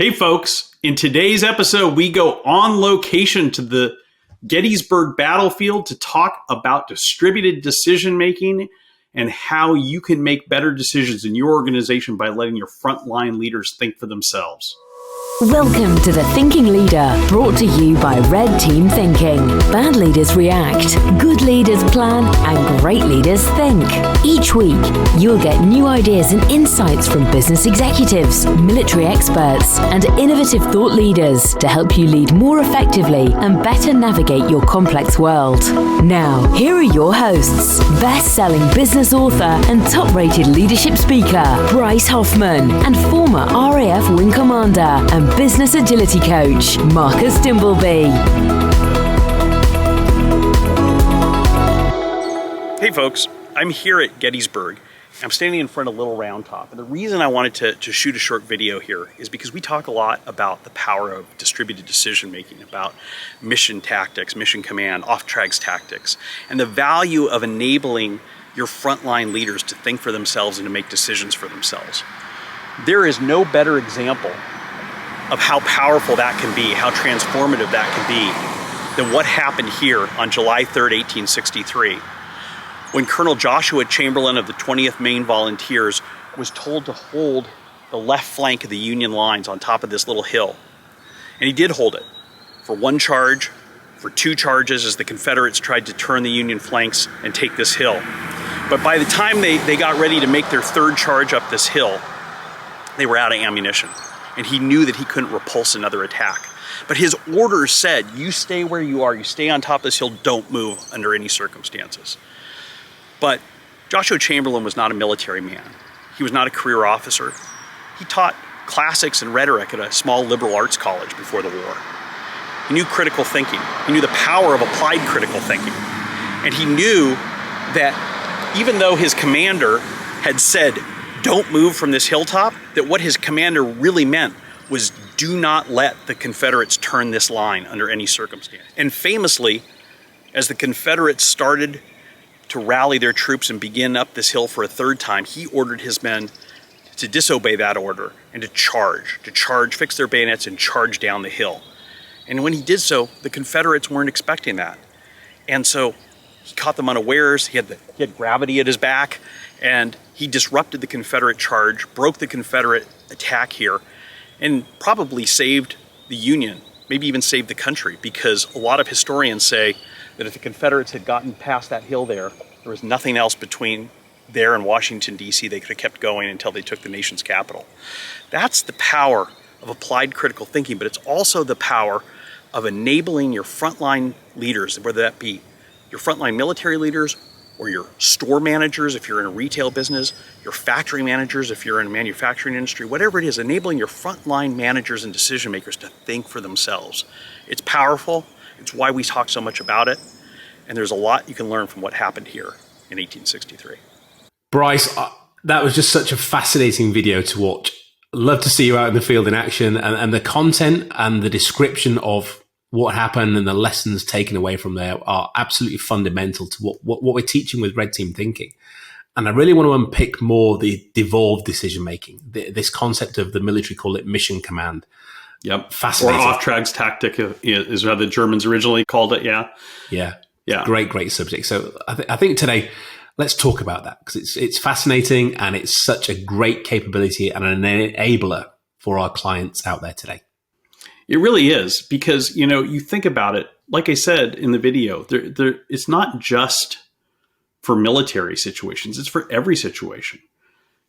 Hey folks, in today's episode, we go on location to the Gettysburg battlefield to talk about distributed decision making and how you can make better decisions in your organization by letting your frontline leaders think for themselves. Welcome to The Thinking Leader, brought to you by Red Team Thinking. Bad leaders react, good leaders plan, and great leaders think. Each week, you'll get new ideas and insights from business executives, military experts, and innovative thought leaders to help you lead more effectively and better navigate your complex world. Now, here are your hosts, best-selling business author and top-rated leadership speaker, Bryce Hoffman, and former RAF Wing Commander and business agility coach, Marcus Dimbleby. Hey folks, I'm here at Gettysburg. I'm standing in front of Little Round Top. And the reason I wanted to shoot a short video here is because we talk a lot about the power of distributed decision making, about mission tactics, mission command, off-tracks tactics, and the value of enabling your frontline leaders to think for themselves and to make decisions for themselves. There is no better example of how powerful that can be, how transformative that can be, than what happened here on July 3rd, 1863, when Colonel Joshua Chamberlain of the 20th Maine Volunteers was told to hold the left flank of the Union lines on top of this little hill. And he did hold it for one charge, for two charges as the Confederates tried to turn the Union flanks and take this hill. But by the time they got ready to make their third charge up this hill, they were out of ammunition. And he knew that he couldn't repulse another attack. But his orders said, you stay where you are, you stay on top of this hill, don't move under any circumstances. But Joshua Chamberlain was not a military man. He was not a career officer. He taught classics and rhetoric at a small liberal arts college before the war. He knew critical thinking. He knew the power of applied critical thinking. And he knew that even though his commander had said, don't move from this hilltop, that what his commander really meant was do not let the Confederates turn this line under any circumstance. And famously, as the Confederates started to rally their troops and begin up this hill for a third time, he ordered his men to disobey that order and to charge, fix their bayonets and charge down the hill. And when he did so, the Confederates weren't expecting that. And so he caught them unawares, he had gravity at his back, and he disrupted the Confederate charge, broke the Confederate attack here, and probably saved the Union, maybe even saved the country, because a lot of historians say that if the Confederates had gotten past that hill there was nothing else between there and Washington, D.C. They could have kept going until they took the nation's capital. That's the power of applied critical thinking, but it's also the power of enabling your frontline leaders, whether that be your frontline military leaders or your store managers if you're in a retail business, your factory managers if you're in a manufacturing industry, whatever it is, enabling your frontline managers and decision makers to think for themselves. It's powerful. It's why we talk so much about it. And there's a lot you can learn from what happened here in 1863. Bryce, that was just such a fascinating video to watch. Love to see you out in the field in action, and the content and the description of what happened and the lessons taken away from there are absolutely fundamental to what we're teaching with Red Team Thinking. And I really want to unpick more the devolved decision making, this concept of the military call it mission command. Yep. Fascinating. Or off-tracks tactic is how the Germans originally called it. Yeah. Great subject. So I think today, let's talk about that, because it's fascinating and it's such a great capability and an enabler for our clients out there today. It really is, because, you think about it, like I said in the video, it's not just for military situations, it's for every situation.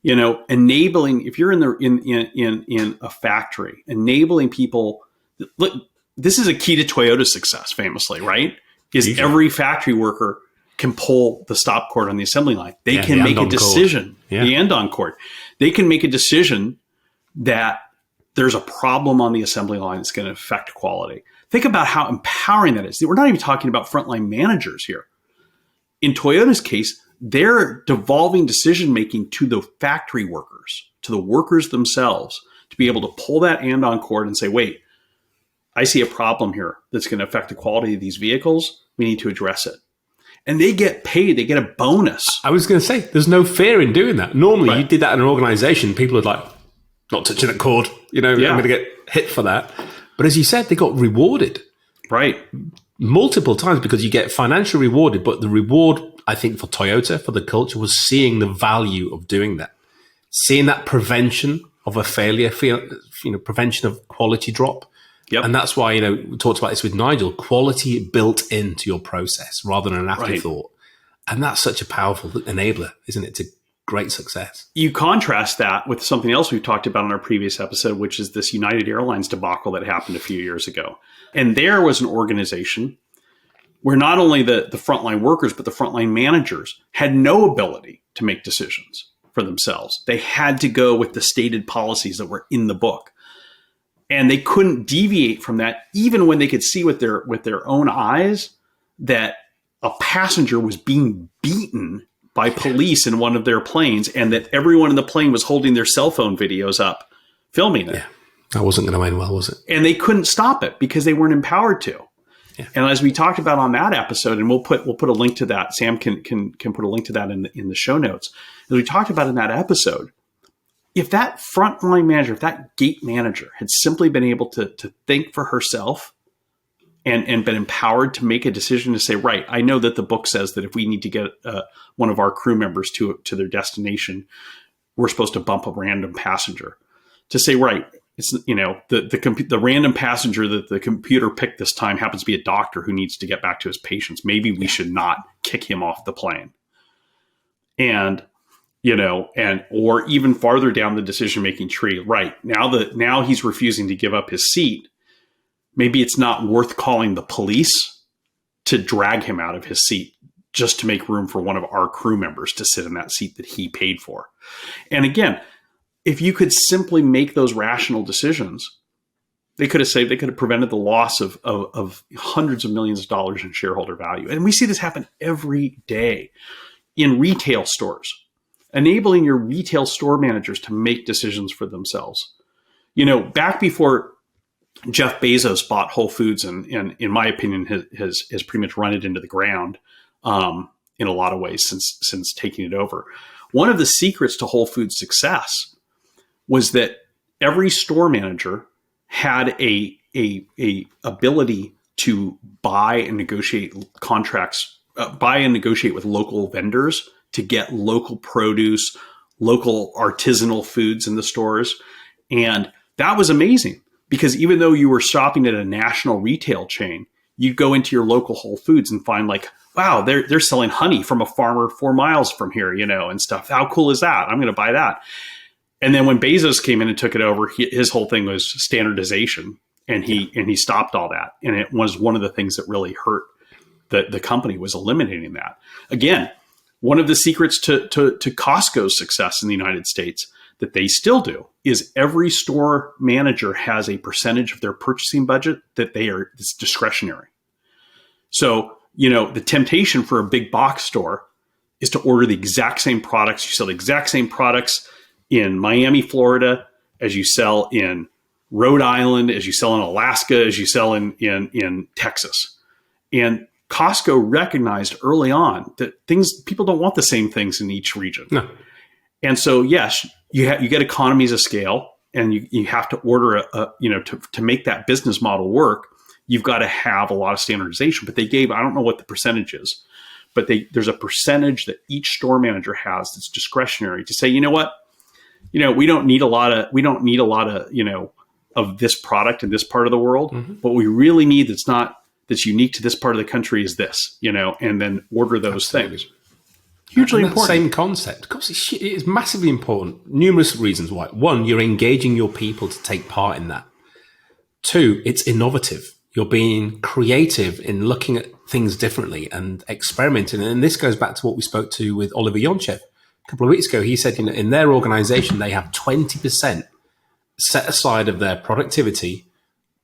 Enabling, if you're in a factory, enabling people, look, this is a key to Toyota's success, famously, right? Is every factory worker can pull the stop cord on the assembly line. They can make a decision, the end-on cord. They can make a decision that there's a problem on the assembly line that's going to affect quality. Think about how empowering that is. We're not even talking about frontline managers here. In Toyota's case, they're devolving decision-making to the factory workers, to the workers themselves, to be able to pull that and-on cord and say, wait, I see a problem here that's going to affect the quality of these vehicles. We need to address it. And they get paid. They get a bonus. I was going to say, there's no fear in doing that. Normally, you did that in an organization, people would not touching that cord, I'm going to get hit for that. But as you said, they got rewarded. Right. Multiple times, because you get financially rewarded, but the reward, I think, for Toyota, for the culture, was seeing the value of doing that, seeing that prevention of a failure, prevention of quality drop. Yep. And that's why, we talked about this with Nigel, quality built into your process rather than an afterthought. Right. And that's such a powerful enabler, isn't it, to great success. You contrast that with something else we've talked about in our previous episode, which is this United Airlines debacle that happened a few years ago. And there was an organization where not only the frontline workers, but the frontline managers had no ability to make decisions for themselves. They had to go with the stated policies that were in the book. And they couldn't deviate from that, even when they could see with their own eyes that a passenger was being beaten by police in one of their planes, and that everyone in the plane was holding their cell phone videos up, filming it. Yeah, that wasn't going to end well, was it? And they couldn't stop it because they weren't empowered to. Yeah. And as we talked about on that episode, and we'll put a link to that. Sam can put a link to that in the show notes. As we talked about in that episode, if that frontline manager, if that gate manager had simply been able to think for herself and been empowered to make a decision to say, right, I know that the book says that if we need to get one of our crew members to their destination, we're supposed to bump a random passenger. To say, right, it's the random passenger that the computer picked this time happens to be a doctor who needs to get back to his patients. Maybe we should not kick him off the plane. And or even farther down the decision-making tree, right, now he's refusing to give up his seat. Maybe it's not worth calling the police to drag him out of his seat just to make room for one of our crew members to sit in that seat that he paid for. And again, if you could simply make those rational decisions, they could have prevented the loss of hundreds of millions of dollars in shareholder value. And we see this happen every day in retail stores, enabling your retail store managers to make decisions for themselves. Back before Jeff Bezos bought Whole Foods, and in my opinion, has pretty much run it into the ground in a lot of ways since taking it over. One of the secrets to Whole Foods' success was that every store manager had a ability to buy and negotiate contracts, buy and negotiate with local vendors to get local produce, local artisanal foods in the stores, and that was amazing. Because even though you were shopping at a national retail chain, you'd go into your local Whole Foods and find wow, they're selling honey from a farmer 4 miles from here, and stuff. How cool is that? I'm going to buy that. And then when Bezos came in and took it over, his whole thing was standardization, and he stopped all that. And it was one of the things that really hurt the company, was eliminating that. Again, one of the secrets to Costco's success in the United States that they still do is every store manager has a percentage of their purchasing budget it's discretionary. So, the temptation for a big box store is to order the exact same products. You sell the exact same products in Miami, Florida, as you sell in Rhode Island, as you sell in Alaska, as you sell in Texas. And Costco recognized early on that people don't want the same things in each region. No. And so, yes, you get economies of scale, and you have to order to make that business model work. You've got to have a lot of standardization. But they gave, I don't know what the percentage is, but there's a percentage that each store manager has that's discretionary to say, you know what, we don't need a lot of of this product in this part of the world. Mm-hmm. What we really need that's unique to this part of the country is this, and then order those things. Hugely important. Same concept. Of course, it's massively important. Numerous reasons why. One, you're engaging your people to take part in that. Two, it's innovative. You're being creative in looking at things differently and experimenting. And this goes back to what we spoke to with Oliver Yonchev a couple of weeks ago. He said, in their organization, they have 20% set aside of their productivity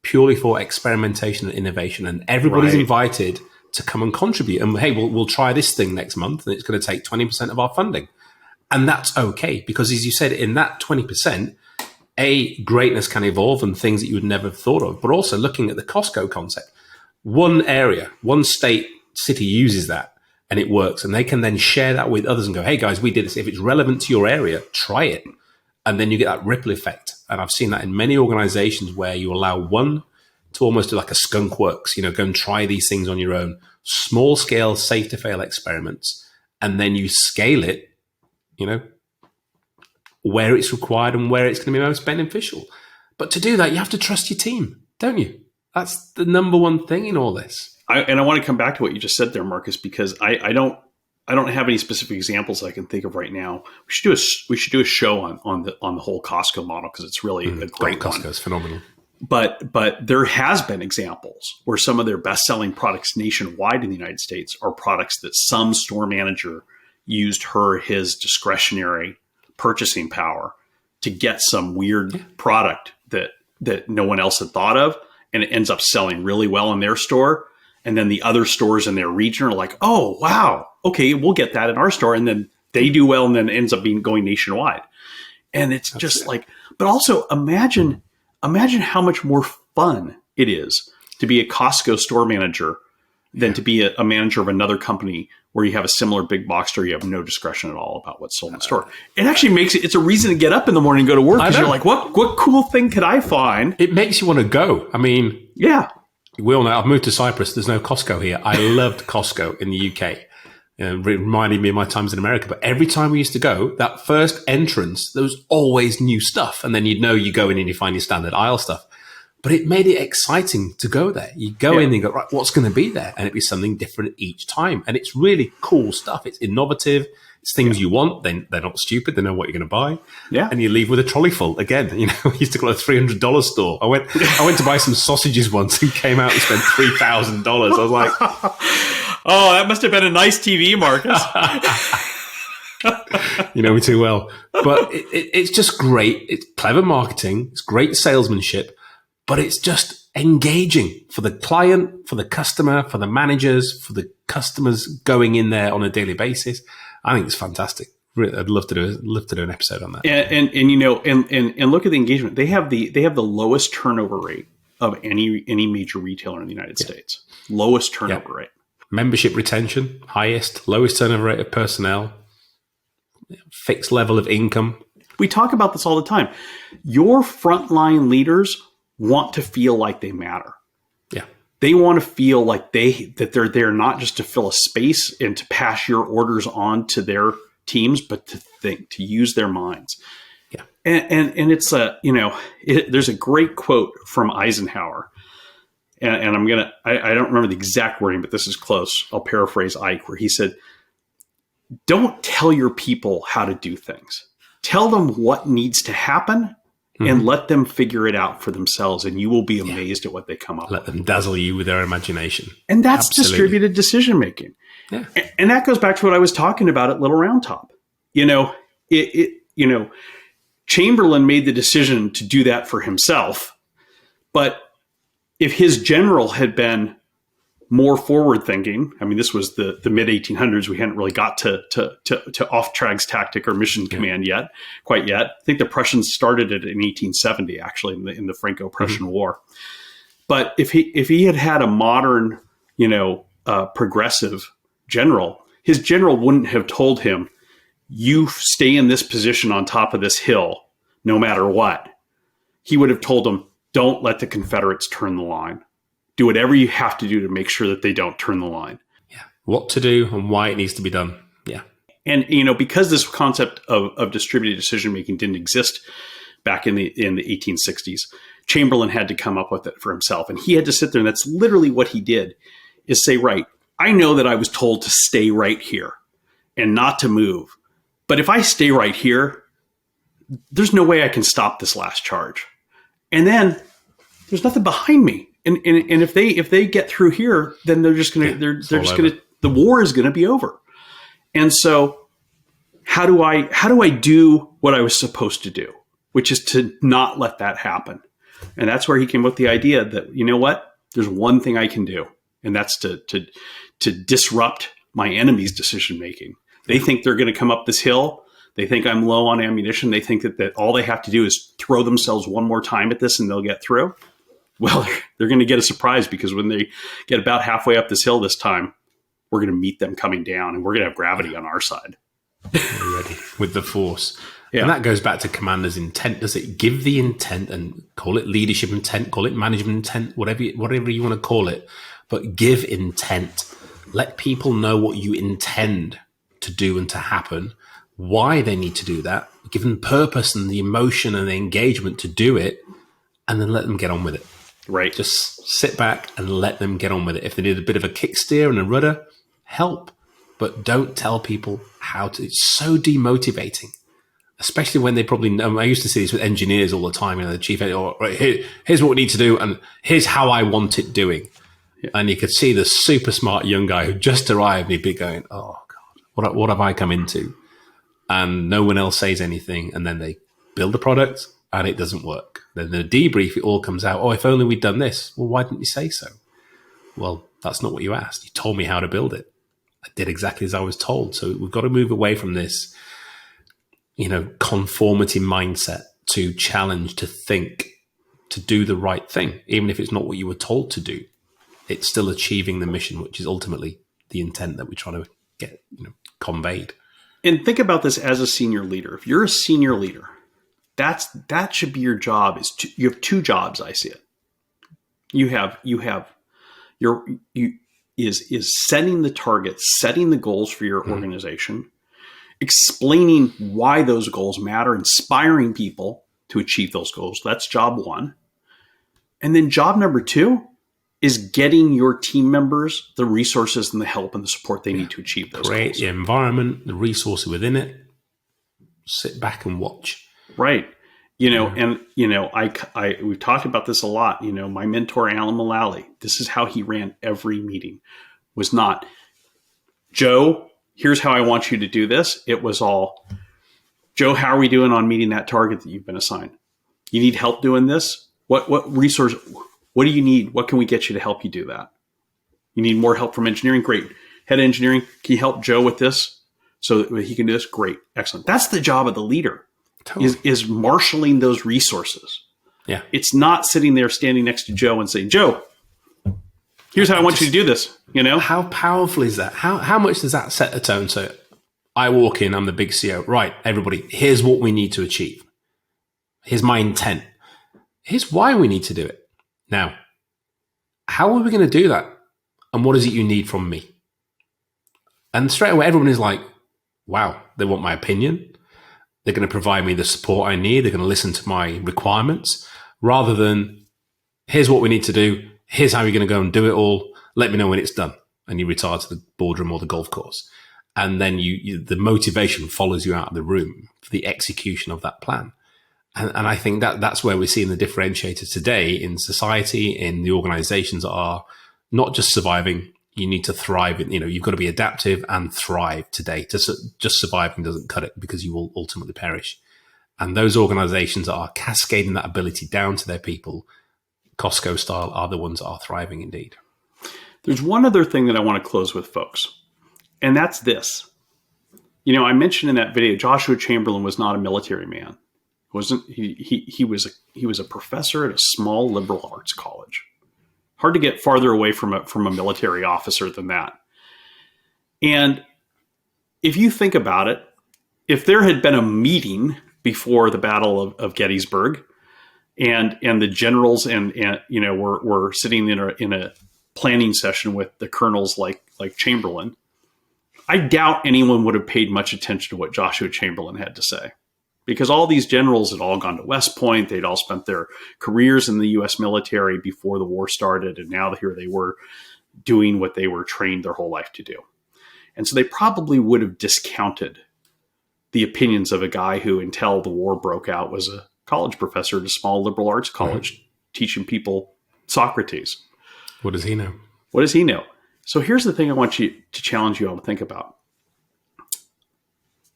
purely for experimentation and innovation. And everybody's invited to come and contribute. And hey, we'll try this thing next month, and it's going to take 20% of our funding. And that's okay, because as you said, in that 20%, greatness can evolve and things that you would never have thought of. But also looking at the Costco concept, one area, one city uses that and it works. And they can then share that with others and go, hey guys, we did this. If it's relevant to your area, try it. And then you get that ripple effect. And I've seen that in many organizations where you allow one to almost do like a skunk works, go and try these things on your own, small scale, safe to fail experiments. And then you scale it, where it's required and where it's going to be most beneficial. But to do that, you have to trust your team, don't you? That's the number one thing in all this. I want to come back to what you just said there, Marcus, because I don't have any specific examples I can think of right now. We should do a show on the whole Costco model, because it's really a great one. Costco's phenomenal. But there has been examples where some of their best-selling products nationwide in the United States are products that some store manager used his discretionary purchasing power to get some weird product that no one else had thought of, and it ends up selling really well in their store. And then the other stores in their region are like, oh, wow, okay, we'll get that in our store. And then they do well, and then it ends up going nationwide. And it's just like, but also imagine how much more fun it is to be a Costco store manager than to be a manager of another company where you have a similar big box store. You have no discretion at all about what's sold in the store. It actually it's a reason to get up in the morning and go to work, because you're like, what cool thing could I find? It makes you want to go. I mean, yeah. We all know I've moved to Cyprus. There's no Costco here. I loved Costco in the UK. Reminding me of my times in America. But every time we used to go, that first entrance, there was always new stuff. And then you go in and you find your standard aisle stuff. But it made it exciting to go there. You go in and you go, right, what's going to be there? And it'd be something different each time. And it's really cool stuff. It's innovative. It's things you want. They're not stupid. They know what you're going to buy. Yeah. And you leave with a trolley full. Again, we used to go to a $300 store. I went to buy some sausages once and came out and spent $3,000. I was like, oh, that must have been a nice TV, Marcus. You know me too well. But it's just great. It's clever marketing. It's great salesmanship. But it's just engaging for the client, for the customer, for the managers, for the customers going in there on a daily basis. I think it's fantastic. I'd love to do an episode on that. And look at the engagement. They have the lowest turnover rate of any major retailer in the United States. Lowest turnover rate. Membership retention, highest, lowest turnover rate of personnel, fixed level of income. We talk about this all the time. Your frontline leaders want to feel like they matter. Yeah. They want to feel like they're there not just to fill a space and to pass your orders on to their teams, but to think, to use their minds. Yeah. And it's there's a great quote from Eisenhower, and I don't remember the exact wording, but this is close. I'll paraphrase Ike, where he said, "Don't tell your people how to do things. Tell them what needs to happen, and let them figure it out for themselves, and you will be amazed at what they come up with. Let them dazzle you with their imagination." And that's distributed decision making. Yeah. And that goes back to what I was talking about at Little Round Top. Chamberlain made the decision to do that for himself. But if his general had been more forward thinking, I mean, this was the mid 1800s. We hadn't really got to Auftrags tactic or mission command quite yet. I think the Prussians started it in 1870, actually, in the Franco-Prussian War. But if he had a modern, progressive general, his general wouldn't have told him, "You stay in this position on top of this hill, no matter what." He would have told him, "Don't let the Confederates turn the line. Do whatever you have to do to make sure that they don't turn the line." Yeah. What to do and why it needs to be done. Yeah. And, because this concept of distributed decision-making didn't exist back in the 1860s, Chamberlain had to come up with it for himself. And he had to sit there, and that's literally what he did, is say, right, I know that I was told to stay right here and not to move. But if I stay right here, there's no way I can stop this last charge. And then there's nothing behind me. And if they get through here, then they're just gonna the war is gonna be over. And so how do I do what I was supposed to do, which is to not let that happen? And that's where he came up with the idea that, you know what, there's one thing I can do, and that's to disrupt my enemy's decision making. They think they're going to come up this hill. They think I'm low on ammunition. They think that all they have to do is throw themselves one more time at this and they'll get through. Well, they're going to get a surprise, because when they get about halfway up this hill this time, we're going to meet them coming down, and we're going to have gravity on our side. Ready with the force. Yeah. And that goes back to commander's intent. Does it give the intent, and call it leadership intent, call it management intent, whatever you want to call it, but give intent. Let people know what you intend to do and to happen, why they need to do that, give them purpose and the emotion and the engagement to do it, and then let them get on with it. Right. Just sit back and let them get on with it. If they need a bit of a kicksteer and a rudder, help. But don't tell people how to. It's so demotivating, especially when they probably know. I used to see this with engineers all the time. The chief, here's what we need to do, and here's how I want it doing. Yeah. And you could see the super smart young guy who just arrived, and he'd be going, "Oh God, what have I come into?" And no one else says anything, and then they build the product, and it doesn't work. Then the debrief, it all comes out. Oh, if only we'd done this. Well, why didn't you say so? Well, that's not what you asked. You told me how to build it. I did exactly as I was told. So we've got to move away from this, conformity mindset to challenge, to think, to do the right thing, even if it's not what you were told to do. It's still achieving the mission, which is ultimately the intent that we're trying to get conveyed. And think about this as a senior leader. If you're a senior leader, that should be your job. You have two jobs. I see it. You have setting the targets, setting the goals for your organization, explaining why those goals matter, inspiring people to achieve those goals. That's job one. And then job number two is getting your team members the resources and the help and the support they need to achieve those Create goals. The environment, the resources within it. Sit back and watch. Right. We've talked about this a lot. My mentor, Alan Mullally, this is how he ran every meeting. Was not, Joe, here's how I want you to do this. It was all, Joe, how are we doing on meeting that target that you've been assigned? You need help doing this? What resource, what do you need? What can we get you to help you do that? You need more help from engineering? Great. Head of engineering, can you help Joe with this so that he can do this? Great. Excellent. That's the job of the leader. Totally. Is marshaling those resources. Yeah. It's not sitting there standing next to Joe and saying, Joe, here's how I want you to do this. How powerful is that? How much does that set the tone? So I walk in, I'm the big CEO. Right, everybody, here's what we need to achieve. Here's my intent. Here's why we need to do it. Now, how are we going to do that? And what is it you need from me? And straight away, everyone is like, wow, they want my opinion. They're going to provide me the support I need. They're going to listen to my requirements rather than, here's what we need to do. Here's how you're going to go and do it all. Let me know when it's done. And you retire to the boardroom or the golf course. And then the motivation follows you out of the room for the execution of that plan. And I think that's where we're seeing the differentiator today in society, in the organizations that are not just surviving. You need to thrive. You've got to be adaptive and thrive today. Just surviving doesn't cut it because you will ultimately perish. And those organizations that are cascading that ability down to their people, Costco style, are the ones that are thriving indeed. There's one other thing that I want to close with, folks, and that's this. I mentioned in that video, Joshua Chamberlain was not a military man. He was a professor at a small liberal arts college. Hard to get farther away from a military officer than that. And if you think about it, if there had been a meeting before the Battle of Gettysburg, and the generals were sitting in a planning session with the colonels like Chamberlain, I doubt anyone would have paid much attention to what Joshua Chamberlain had to say. Because all these generals had all gone to West Point. They'd all spent their careers in the U.S. military before the war started. And now here they were doing what they were trained their whole life to do. And so they probably would have discounted the opinions of a guy who, until the war broke out, was a college professor at a small liberal arts college teaching people Socrates. What does he know? What does he know? So here's the thing I want you to challenge you all to think about.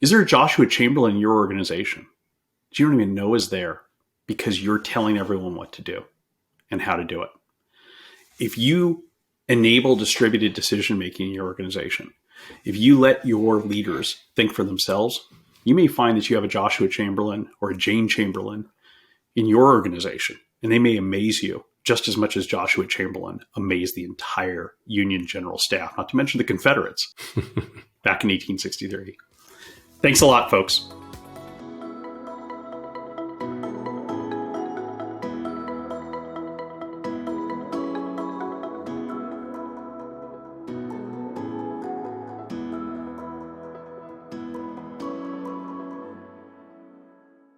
Is there a Joshua Chamberlain in your organization that you don't even know is there because you're telling everyone what to do and how to do it? If you enable distributed decision-making in your organization, if you let your leaders think for themselves, you may find that you have a Joshua Chamberlain or a Jane Chamberlain in your organization, and they may amaze you just as much as Joshua Chamberlain amazed the entire Union general staff, not to mention the Confederates back in 1863. Thanks a lot, folks.